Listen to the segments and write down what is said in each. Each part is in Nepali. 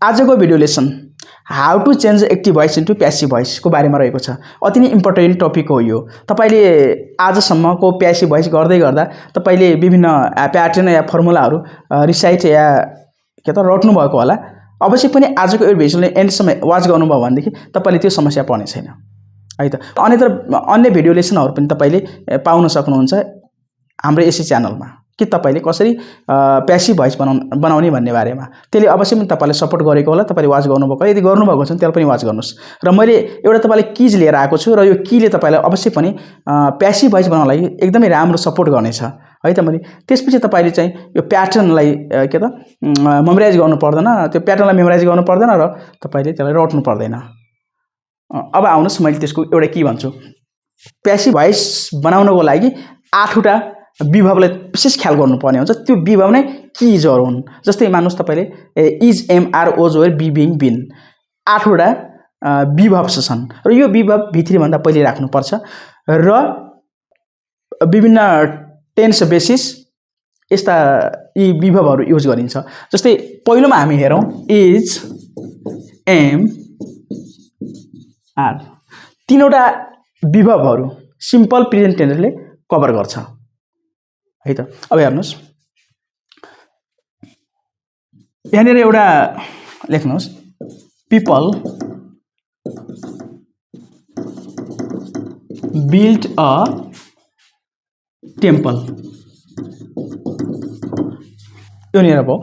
आजको video lesson how to change active voice into passive voice को बारेमा रहेको छ। अति नै इम्पोर्टेन्ट टपिक हो यो। तपाईले आजसम्मको प्यासिभ भोइस गर्दै गर्दा तपाईले विभिन्न प्याटर्न या फर्मुलाहरू रिसाइट या के त रट्नु भएको होला। अवश्य पनि आजको यो भिडियोले एन्डसम्म वाच गर्नुभयो भनेदेखि तपाईले त्यो समस्या पर्ने छैन है त। अन्य भिडियो लेसनहरू पनि तपाईले पाउन सक्नुहुन्छ हाम्रो यसै च्यानलमा कि तपाईले कसरी प्यासिभ भोइस बनाउने भन्ने बारेमा। त्यसले अवश्य पनि तपाईलाई सपोर्ट गरेको होला। तपाईले वाच गर्नुभएको, यदि गर्नुभएको छ भने त्यसलाई पनि वाच गर्नुस्। र मैले एउटा तपाईलाई किज लिएर आएको छु र यो कीले तपाईलाई अवश्य पनि प्यासिभ भोइस बनाउनलाई एकदमै राम्रो सपोर्ट गर्नेछ है त। मैले त्यसपछि तपाईले चाहिँ यो प्याटर्नलाई के त मेमोराइज गर्नु पर्दैन, त्यो प्याटर्नलाई मेमोराइज गर्नु पर्दैन र तपाईले त्यसलाई रट्नु पर्दैन। अब आउनुस् मैले त्यसको एउटा की भन्छु। प्यासिभ भोइस बनाउनको लागि 8 वटा विभवलाई विशेष ख्याल गर्नुपर्ने हुन्छ। त्यो विभव नै किजहरू हुन्। जस्तै मान्नुस् तपाईले इज एम आर ओज ओर बी बिङ बिन 8 वटा विभव छन् र यो विभव भित्री भन्दा पहिले राख्नुपर्छ र विभिन्न टेन्स बेसिस यस्ता यी विभवहरू युज गरिन्छ। जस्तै पहिलोमा हामी हेरौँ इज एम आर। 3 वटा विभवहरू सिम्पल प्रेजेन्ट टेन्सले कभर गर्छ है त। अब हेर्नुस् यहाँनिर एउटा लेख्नुस् पिपल बिल्ट अ टेम्पल। यो निर भयो।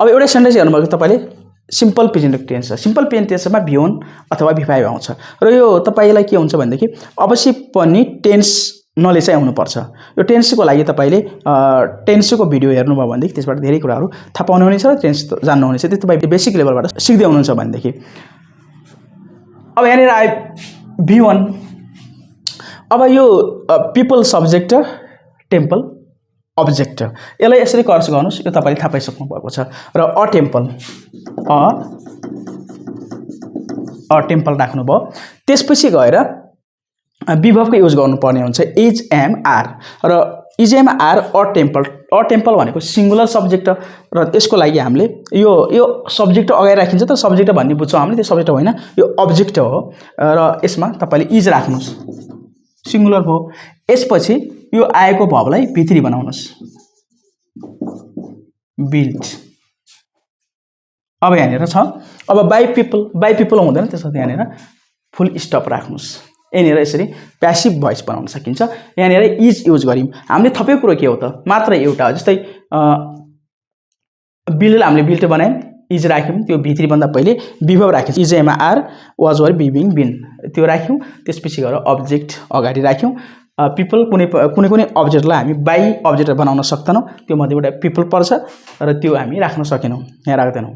अब एउटा सेन्टेन्स हेर्नुभएको तपाईले सिम्पल प्रेजेन्ट टेन्स छ। सिम्पल प्रेजेन्ट टेन्समा V1 अथवा V5 आउँछ र यो तपाईलाई के हुन्छ भनेदेखि अवश्य पनि टेन्स नलेज चाहिँ आउनुपर्छ। यो टेन्सको लागि तपाईले टेन्सको भिडियो हेर्नुभयो भनेदेखि त्यसबाट धेरै कुराहरू थाहा पाउनुहुनेछ र टेन्स जान्नु हुनेछ। त्यो तपाईले बेसिक लेभलबाट सिक्दै हुनुहुन्छ भनेदेखि। अब यहाँनिर आयो V1। अब यो पिपल सब्जेक्ट टेम्पल अब्जेक्ट, यसलाई यसरी कर्स गर्नुस्। यो तपाईले थाहा पाइसक्नु भएको छ र अ टेम्पल राख्नुभयो। त्यसपछि गएर विभवको युज गर्नुपर्ने हुन्छ इज एम आर र is am are a temple. A temple भनेको सिंगुलर सब्जेक्ट र यसको लागि हामीले यो सब्जेक्ट अगाडि राखिन्छ त सब्जेक्ट भन्ने बुझ्छौँ हामीले, त्यो सब्जेक्ट होइन, यो अब्जेक्ट हो र यसमा तपाईले इज राख्नुस्, सिंगुलर भयो। यसपछि यो आएको भवलाई भित्री बनाउनुस् बिल्ट। अब यहाँनिर छ अब बाइ पिपल हुँदैन, त्यसपछि यहाँनिर फुल स्टप राख्नुस्। यहाँनिर यसरी प्यासिभ भोइस बनाउन सकिन्छ। यहाँनिर इज युज गर्यौँ। हामीले थपे कुरो के हो त मात्र एउटा हो। जस्तै बिल्ड हामीले बिल्ट बनायौँ, इज राख्यौँ, त्यो भित्री भन्दा पहिले विभव राख्यौँ is am are was were be being been त्यो राख्यौँ। त्यसपछि गएर अब्जेक्ट अगाडि राख्यौँ। पिपल कुनै अब्जेक्टलाई हामी बाइ अब्जेक्ट बनाउन सक्दैनौँ, त्यो मध्येबाट पिपल पर्छ र त्यो हामी राख्न सकेनौँ, यहाँ राख्दैनौँ।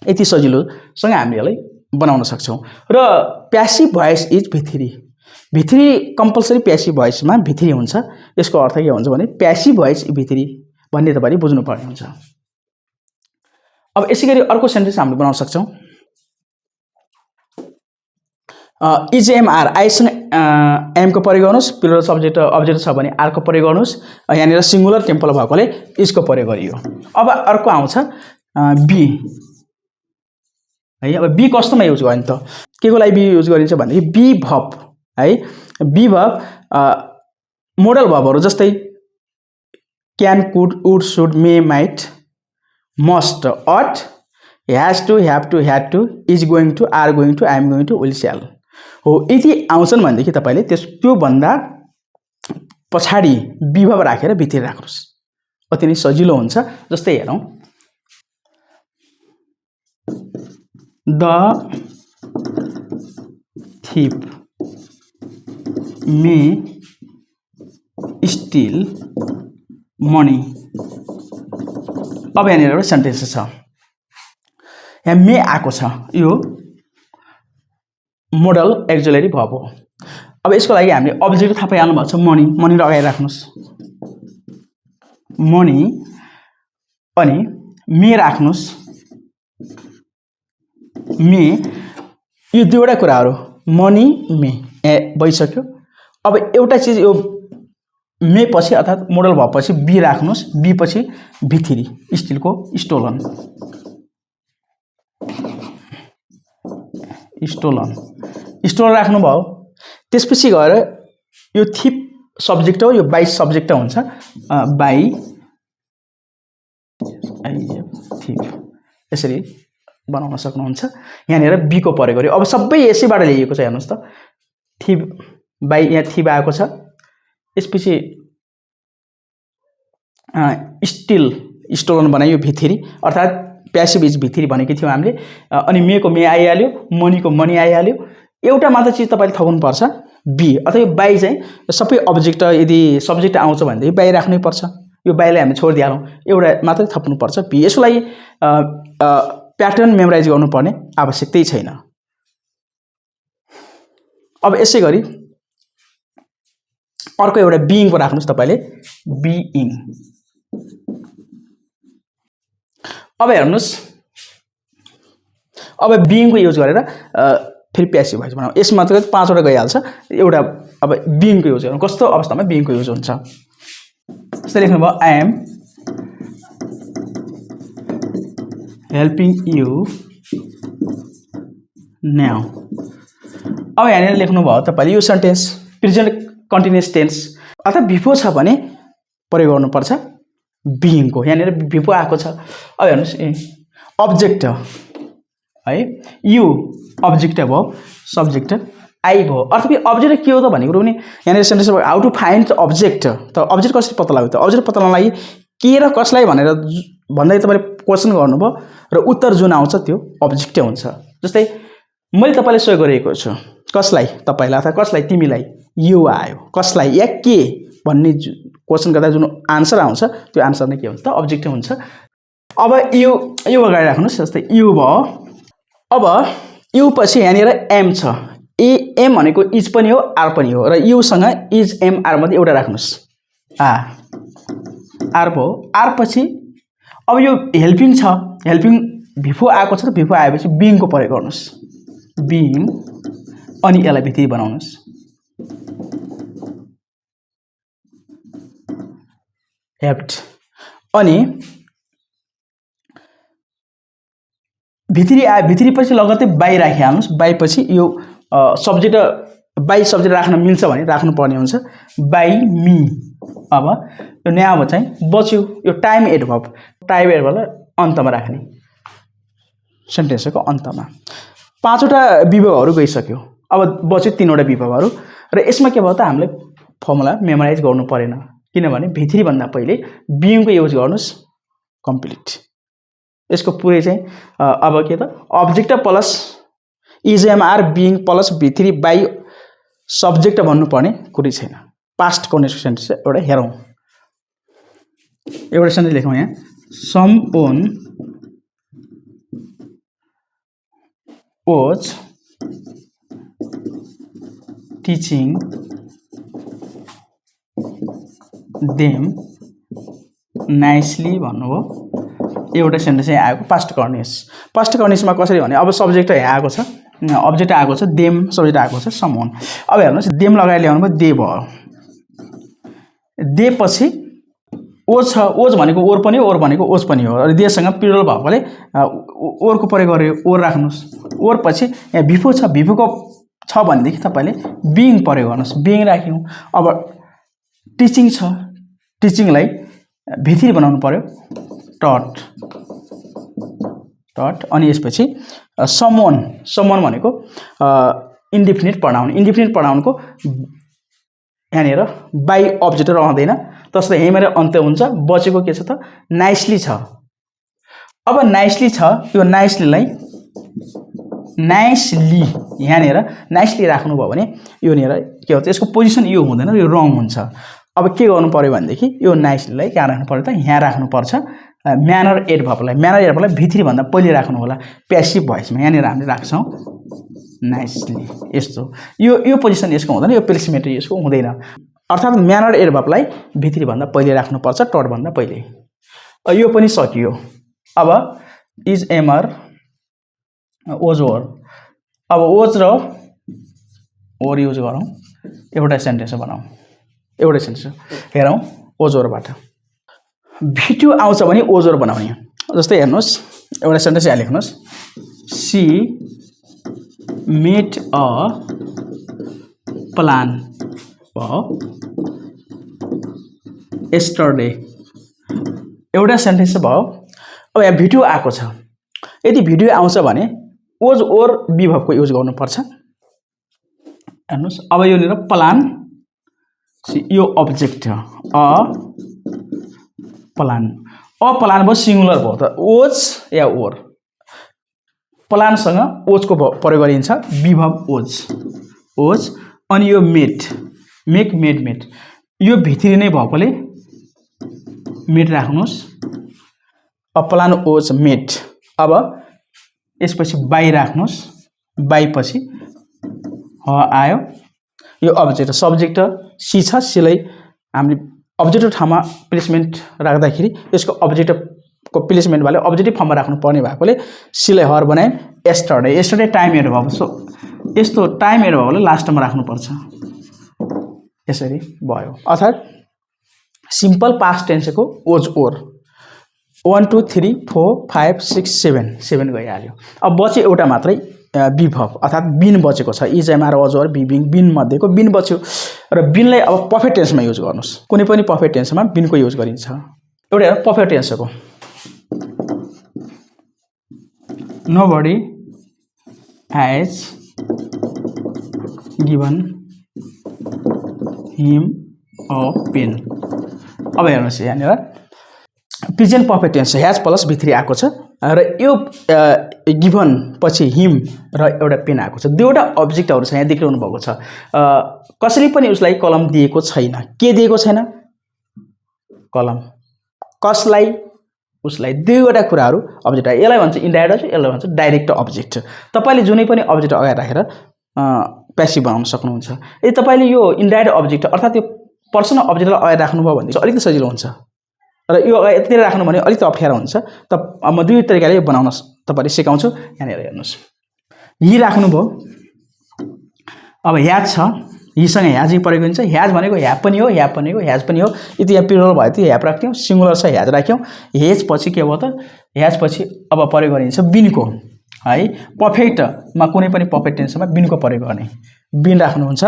यति सजिलोसँग हामीले यसलाई बनाउन सक्छौँ। र प्यासिभ भोइस इज भित्री कम्पलसरी प्यासिभ भोइसमा भित्री हुन्छ। यसको अर्थ के हुन्छ भने प्यासिभ भोइस भित्री भन्ने तपाईले बुझ्नुपर्ने हुन्छ। अब यसै गरी अर्को सेन्टेन्स हामीले बनाउन सक्छौँ। इज एम आर आइसँग एमको प्रयोग गर्नुहोस्, प्लुरल सब्जेक्ट अब्जेक्ट छ भने आरको प्रयोग गर्नुहोस्। यहाँनिर सिंगुलर टेम्पल भएकोले इसको प्रयोग गरियो। अब अर्को आउँछ बी है। अब बी कस्तोमा युज गर्ने त के को लागि बी युज गरिन्छ भनेदेखि बी भब है। बी भब मोडल भबहरू जस्तै can, could, would, should, may, might, must, ought, has to, have to, had to, is going to, are going to, I am going to, will shall हो। यदि आउँछन् भनेदेखि तपाईले त्यो भन्दा पछाडि विभव राखेर भित्री राख्नुस्। अति नै सजिलो हुन्छ। जस्तै हेरौँ द थिप मे स्टिल मनी। अब यहाँनिर एउटा सेन्टेन्स छ, यहाँ मे आएको छ, यो मोडल एक्जुलरी भर्ब हो। अब यसको लागि हामीले अब्जेक्ट थाहा पाइहाल्नु भएको छ मनी र अगाडि राख्नुस् मनी अनि मे राख्नुस् मे। यो दुईवटा कुराहरू मनी मे भइसक्यो। अब एउटा चिज यो मे पछि अर्थात् मोडल भएपछि बी राख्नुस्, बी पछि भित्री स्टिलको स्टोलन स्टोलन राख्नुभयो। त्यसपछि गएर यो थिप सब्जेक्ट हो, यो बाई सब्जेक्ट हुन्छ, बाई थिप यसरी बनाउन सक्नुहुन्छ। यहाँनिर बीको प्रयोग गर्यो। अब सबै यसैबाट ल्याइएको छ, हेर्नुहोस् त, थिप बाई यहाँ थिप आएको छ। यसपछि स्टोलन बनायो भित्री, अर्थात् प्यासिभ इज भित्री भनेको थियौँ हामीले। अनि मेको मे आइहाल्यो, मनीको मनी आइहाल्यो। एउटा मात्र चिज तपाईँले थप्नुपर्छ, बी, अथवा यो बाई चाहिँ सबै अब्जेक्ट यदि सब्जेक्ट आउँछ भनेदेखि बाई राख्नै पर्छ। यो बाईलाई हामी छोडिदिइहालौँ, एउटा मात्रै थप्नुपर्छ बी। यसको लागि प्याटर्न मेमोराइज गर्नुपर्ने आवश्यकतै छैन। अब यसै गरी अर्को एउटा बिइङको राख्नुहोस् तपाईँले, बिइङ। अब हेर्नुहोस्, अब बिइङको युज गरेर फेरि प्यासिभ भोइस बनाऊ। यसमा त 5 वटा गइहाल्छ। एउटा अब बिइङको युज गरौँ। कस्तो अवस्थामा बिइङको युज हुन्छ? जस्तै लेख्नुभयो, I am helping you now. अब यहाँनिर लेख्नुभयो तपाईँले यो सेन्टेन्स प्रेजेन्ट कन्टिन्युअस टेन्स अथवा बिफोर छ भने प्रयोग गर्नुपर्छ बिइङको। यहाँनिर बिफोर आएको छ। अब हेर्नुहोस्, अब्जेक्ट है, यु अब्जेक्ट भयो, सब्जेक्ट आई भयो। अर्थात् अब्जेक्ट के हो त भन्ने कुरो पनि यहाँनिर sentence how to find object. त अब्जेक्ट कसरी पत्ता लाग्यो त? अब्जेक्ट पत्ता लाग्नलाई के र कसलाई भनेर भन्दै तपाईँले क्वेसन गर्नुभयो र उत्तर जुन आउँछ त्यो अब्जेक्टै हुन्छ। जस्तै मैले तपाईँलाई सोही गरिएको छु, कसलाई? तपाईँलाई अथवा कसलाई? तिमीलाई। यो आयो, कसलाई या के भन्ने क्वेसन गर्दा जुन आन्सर आउँछ त्यो आन्सर नै के हुन्छ त? अब्जेक्टै हुन्छ। अब यो अगाडि राख्नुहोस्। जस्तै यु भयो। अब यु पछि यहाँनिर एम छ। एम भनेको इज पनि हो, आर पनि हो, र युसँग इज एम आर मध्ये एउटा राख्नुहोस्, आर भयो। आर पछि अब यो हेल्पिङ छ, हेल्पिङ भिफो आएको छ। भिफो आएपछि बिइङको प्रयोग गर्नुहोस्, बिइङ, अनि यसलाई भित्री बनाउनुहोस्। हेल्प्ड, अनि भित्री पछि लगत्तै बाई राखिहाल्नुहोस्। बाई पछि यो सब्जेक्ट, बाई सब्जेक्ट राख्न मिल्छ भने राख्नुपर्ने हुन्छ, बाई मी। अब यो न्याउ चाहिँ बच्यो, यो टाइम एड भयो। टाइम एड भयो अन्तमा राख्ने, सेन्टेन्सको अन्तमा। 5 वटा विभवहरू गइसक्यो। अब बच्यो 3 वटा विभवहरू। र यसमा के भयो त? हामीले फर्मुला मेमोराइज गर्नु परेन, किनभने भित्री भन्दा पहिले बिइङको युज गर्नुहोस्, कम्प्लिट। यसको पुरै चाहिँ अब के त? अब्जेक्ट प्लस इजएमआर बिइङ प्लस भित्री बाई सब्जेक्ट भन्नुपर्ने कुरै छैन। पास्ट कन्टिन्युअस सेन्टेन्स एउटा हेरौँ। एउटा सेन्टेन्स लेखौँ यहाँ, someone was teaching them nicely भन्नुभयो। एउटा सेन्टेन्स चाहिँ आएको पास्ट कन्टिन्युअस। पास्ट कन्टिन्युअसमा कसरी भने, अब सब्जेक्ट यहाँ आएको छ, अब्जेक्ट आएको छ, देम सब्जेक्ट आएको छ, सम ओन। अब हेर्नुहोस्, देम लगाएर ल्याउनु भयो, दे भयो। दे पछि ओज छ, ओज भनेको ओर पनि हो, ओर भनेको ओज पनि हो। र देसँग प्लुरल भएकोले ओरको प्रयोग गर्यो, ओर राख्नुहोस्। ओर पछि यहाँ भिफो छ, भिफोको छ भनेदेखि तपाईँले बिइङ प्रयोग गर्नुहोस्, बिइङ राख्यौँ। अब टिचिङ छ, टिचिङलाई भित्री बनाउनु पर्यो, टट टट। अनि यसपछि समवन, समवन भनेको इन्डिफिनिट प्रनाउन। इन्डिफिनिट प्रनाउनको यहाँनिर बाई अब्जेक्ट रहँदैन, तसले यहीँबाट अन्त्य हुन्छ। बचेको के छ त? नाइसली छ। अब नाइसली छ, यो नाइसलीलाई नाइसली यहाँनिर नाइसली राख्नुभयो भने योनिर के हुन्छ? यसको पोजिसन यो हुँदैन, यो रङ हुन्छ। अब के गर्नु पर्यो भनेदेखि यो नाइसलीलाई कहाँ राख्नु पर्यो त? यहाँ राख्नुपर्छ, म्यानर एड भएकोलाई। म्यानर एड भएकोलाई भित्रीभन्दा पहिले राख्नु होला, प्यासिभ भोइसमा। यहाँनिर हामीले राख्छौँ नाइसली, यस्तो। यो पोजिसन यसको हुँदैन, यो प्लेसमेन्ट यसको हुँदैन। अर्थात् म्यानर एड भएकोलाई भित्रीभन्दा पहिले राख्नुपर्छ, टटभन्दा पहिले। यो पनि सकियो। अब इज एमआर ओज ओर। अब ओज र ओर युज गरौँ, एउटा सेन्टेन्स बनाऊ, एउटा सेन्टेन्स हेरौँ ओज ओरबाट। भिट्यु आउँछ भने ओज ओर बनाउने। जस्तै हेर्नुहोस्, एउटा सेन्टेन्स यहाँ लेख्नुहोस्, she made a plan yesterday एउटा सेन्टेन्स भयो। अब यहाँ भिडियो आएको छ, यदि भिडियो आउँछ भने ओज ओर विभवको युज गर्नुपर्छ। हेर्नुहोस् अब यो लिएर प्लान यो अब्जेक्ट हो अ प्लान भयो सिंगुलर भयो त ओज या ओर प्लानसँग ओजको प्रयोग गरिन्छ विभव ओज अनि यो मेट मेड यो भित्री नै भएकोले मेट राख्नुहोस् प्लान ओज मेट। अब यसपछि बाई राख्नुहोस् बाई पछि आयो यो अब्जेक्ट सब्जेक्ट सी छ सीलाई हामीले अब्जेक्टिभ ठाउँमा प्लेसमेन्ट राख्दाखेरि यसको अब्जेक्टिभको प्लेसमेन्ट वाले अब्जेक्टिभ फर्ममा राख्नु पर्ने भएकोले सीलाई हर बनाए yesterday टाइम हेरेर भयो। सो यस्तो टाइम हेरेर भयो भने लास्टमा राख्नुपर्छ यसरी भयो। अर्थात् सिम्पल पास्ट टेन्सको ओज ओर 1 2 3 4 5 6 7 गइहाल्यो। अब बच्यो एउटा मात्रै विभव अर्थात् बिन बचेको छ इज एमआर अज अर बिबिङ बिन मध्येको बिन बच्यो र बिनलाई अब पर्फेक्ट टेन्समा युज गर्नुहोस्। कुनै पनि पर्फेक्ट टेन्समा बिनको युज गरिन्छ। एउटा पर्फेक्ट टेन्सको nobody has given him a pen। अब हेर्नुहोस् यहाँनिर present perfect tense has plus भित्री आएको छ र यो गिभन पछि हिम र एउटा पेन आएको छ। दुईवटा अब्जेक्टहरू छ यहाँ देखिरहनु भएको छ। कसैले पनि उसलाई कलम दिएको छैन। के दिएको छैन? कलम। कसलाई? उसलाई। दुईवटा कुराहरू अब्जेक्ट आयो। यसलाई भन्छ इन्डाइरेक्ट अब्जेक्ट, यसलाई भन्छ डाइरेक्ट अब्जेक्ट। तपाईले जुनै पनि अब्जेक्ट अगाडि राखेर प्यासिभ बनाउन सक्नुहुन्छ। यदि तपाईले यो इन्डाइरेक्ट अब्जेक्ट अर्थात् यो पर्सनल अब्जेक्टलाई अगाडि राख्नुभयो भने अलिकति सजिलो हुन्छ र यो यतिखेर राख्नु भने अलिकति अप्ठ्यारो हुन्छ। त म दुई तरिकाले बनाउन तपाईले सिकाउँछु। यहाँनिर हेर्नुहोस् हि राख्नुभयो। अब ह्याज छ हिसँग ह्याज प्रयोग हुन्छ। ह्याज भनेको ह्याप पनि हो ह्याप भनेको ह्याज पनि हो। यदि यहाँ प्लुरल भयो त ह्याप राख्यौँ, सिंगुलर छ ह्याज राख्यौँ। ह्याज पछि के भयो त ह्याज पछि अब प्रयोग गरिन्छ बिनको है। पर्फेक्टमा कुनै पनि पर्फेक्ट टेन्समा बिनको प्रयोग गर्ने। बिन राख्नुहुन्छ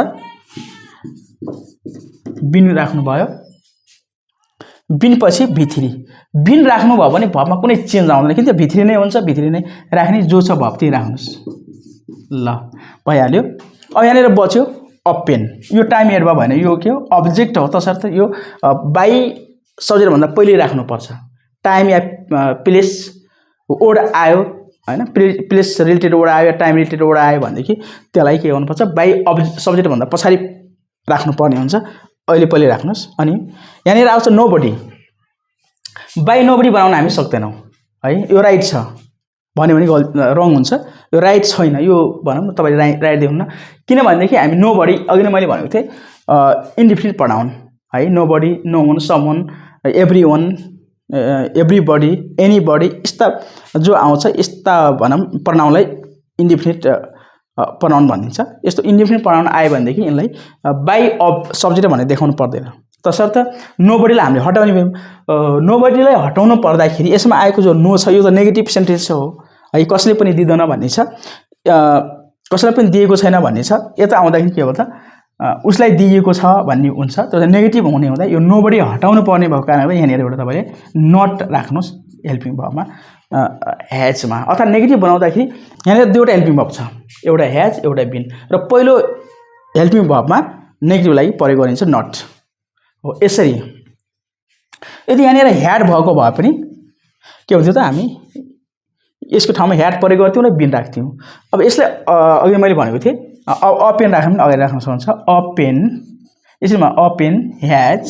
बिन राख्नुभयो बिन पछि भित्री बिन राख्नुभयो भने भबमा कुनै चेन्ज आउँदैन किन त भित्री नै हुन्छ। भित्री नै राख्ने जो छ भब त्यही राख्नुहोस् ल भइहाल्यो। अब यहाँनिर बच्यो अपेन यो टाइम हेर्दा भएन यो के हो अब्जेक्ट हो तसर्थ यो बाई सब्जेक्ट भन्दा पहिले राख्नुपर्छ। टाइम या प्लेस वर्ड आयो हैन प्लेस रिलेटेड वर्ड आयो टाइम रिलेटेड वर्ड आयो भनेदेखि त्यसलाई के गर्नुपर्छ बाई सब्जेक्ट भन्दा पछाडि राख्नुपर्ने हुन्छ। अहिले पहिले राख्नुहोस्। अनि यहाँनिर आउँछ नोबडी। बाई नोबडी बनाउन हामी सक्दैनौँ है। यो राइट छ भन्यो भने रङ हुन्छ। यो राइट छैन यो भनौँ न तपाईले राइट देख्नु न किनभनेदेखि हामी नोबडी अघि नै मैले भनेको थिएँ इन्डिफिनिट प्रनाउन है। Nobody no one someone everyone everybody anybody यस्ता जो आउँछ यस्ता भनौँ प्रनाउनलाई इन्डिफिनिट प्रनाउन भनिन्छ। यस्तो इन्डिफिनिट प्रनाउन आयो भनेदेखि यसलाई बाई सब्जेक्ट भनेर देखाउनु पर्दैन। तसर्थ नोबडीलाई हामीले हटाउने भयौँ। नोबडीलाई हटाउनु पर्दाखेरि यसमा आएको जो नो छ यो त नेगेटिभ सेन्टेन्स हो है। कसले पनि दिँदैन भन्ने छ कसैलाई पनि दिएको छैन भन्ने छ। यता आउँदाखेरि के हो त उसलाई दिएको छ भन्ने हुन्छ। त्यो नेगेटिभ हुने हुँदा यो नोबडी हटाउनु पर्ने भएको कारणले यहाँनिर एउटा तपाईँले नट राख्नुहोस् हेल्पिङ भर्बमा ह्याजमा। अर्थात् नेगेटिभ बनाउँदाखेरि यहाँनिर दुईवटा हेल्पिङ भर्ब छ एउटा ह्याज एउटा बिन र पहिलो हेल्पिङ भर्बमा नेगेटिभ लागि प्रयोग गरिन्छ नट हो। यसरी यदि यहाँनिर ह्याड भएको भए पनि के हुन्थ्यो त हामी यसको ठाउँमा ह्याड प्रयोग गर्थ्यौँ र बिन राख्थ्यौँ। अब यसलाई अघि मैले भनेको थिएँ अपेन राख्नु पनि अगाडि राख्न सक्नुहुन्छ। अपेन यसमा अपेन ह्याज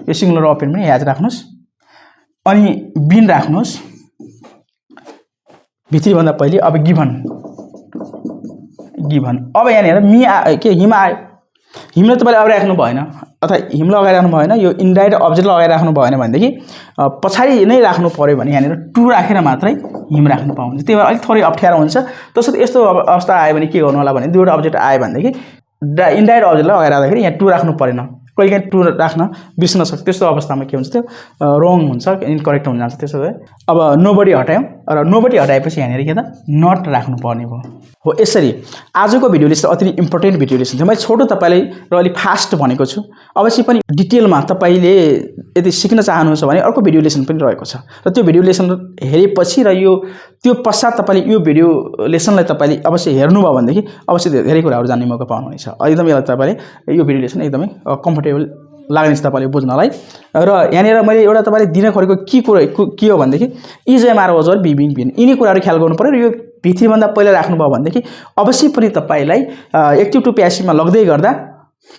यो सिंगुलर अपेन पनि ह्याज राख्नुहोस् अनि बिन राख्नुहोस् भित्रीभन्दा पहिले। अब गिभन अब यहाँनिर के हिम आयो। हिमलाई तपाईँले अगाडि राख्नु भएन अथवा हिमलाई अगाडि राख्नु भएन यो इन्डाइरेक्ट अब्जेक्टलाई अगाडि राख्नु भएन भनेदेखि पछाडि नै राख्नु पर्यो भने यहाँनिर टु राखेर मात्रै हिम राख्नु पाउँछ। त्यही भएर अलिक थोरै अप्ठ्यारो हुन्छ। तसर्थ यस्तो अवस्था आयो भने के गर्नु होला भने दुईवटा अब्जेक्ट आयो भनेदेखि इन्डाइरेक्ट अब्जेक्टलाई अगाडि राख्दाखेरि यहाँ टु राख्नु परेन। कहिलेकाहीँ टु राख्न बिर्सन सक्छ। त्यस्तो अवस्थामा के हुन्छ त्यो रङ हुन्छ इनकरेक्ट हुन जान्छ। त्यसो भए अब नोबडी हटायौँ र नोबडी हटाएपछि यहाँनिर के त नट राख्नुपर्ने भयो हो। यसरी आजको भिडियो लेसन अति नै इम्पोर्टेन्ट भिडियो लेसन थियो। मैले छोटो तपाईँलाई र अलिक फास्ट भनेको छु। अवश्य पनि डिटेलमा तपाईँले यदि सिक्न चाहनुहुन्छ भने अर्को भिडियो लेसन पनि रहेको छ र त्यो भिडियो लेसन हेरेपछि र त्यो पश्चात तपाईँले यो भिडियो लेसनलाई तपाईँले अवश्य हेर्नुभयो भनेदेखि अवश्य धेरै कुराहरू जान्ने मौका पाउनुहुनेछ। एकदम यसलाई तपाईँले यो भिडियो लेसन एकदमै कम्फर्टेबल लाग्नेछ तपाईँले बुझ्नलाई। र यहाँनिर मैले एउटा तपाईँले दिन खोजेको के हो भनेदेखि इज एमआर वाज अर बिबिङ बिन यिनी कुराहरू ख्याल गर्नु पर्यो। र यो भित्रीभन्दा पहिला राख्नुभयो भनेदेखि अवश्य पनि तपाईँलाई एक्टिभ टु प्यासिभमा लग्दै गर्दा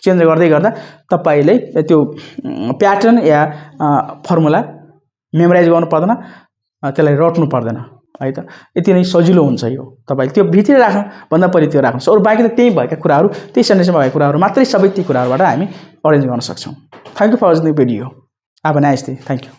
चेन्ज गर्दै गर्दा तपाईँले त्यो प्याटर्न या फर्मुला मेमोराइज गर्नु पर्दैन, त्यसलाई रट्नु पर्दैन है त। यति नै सजिलो हुन्छ यो। तपाईँले त्यो भित्र राख्नु भन्दा पहिले त्यो राख्नुहोस्। अरू बाँकी त त्यही भएका कुराहरू त्यही सेन्टेन्समा भएका कुराहरू मात्रै सबै ती कुराहरूबाट हामी अरेन्ज गर्न सक्छौँ। Thank you for watching the video. Have a nice day. Thank you.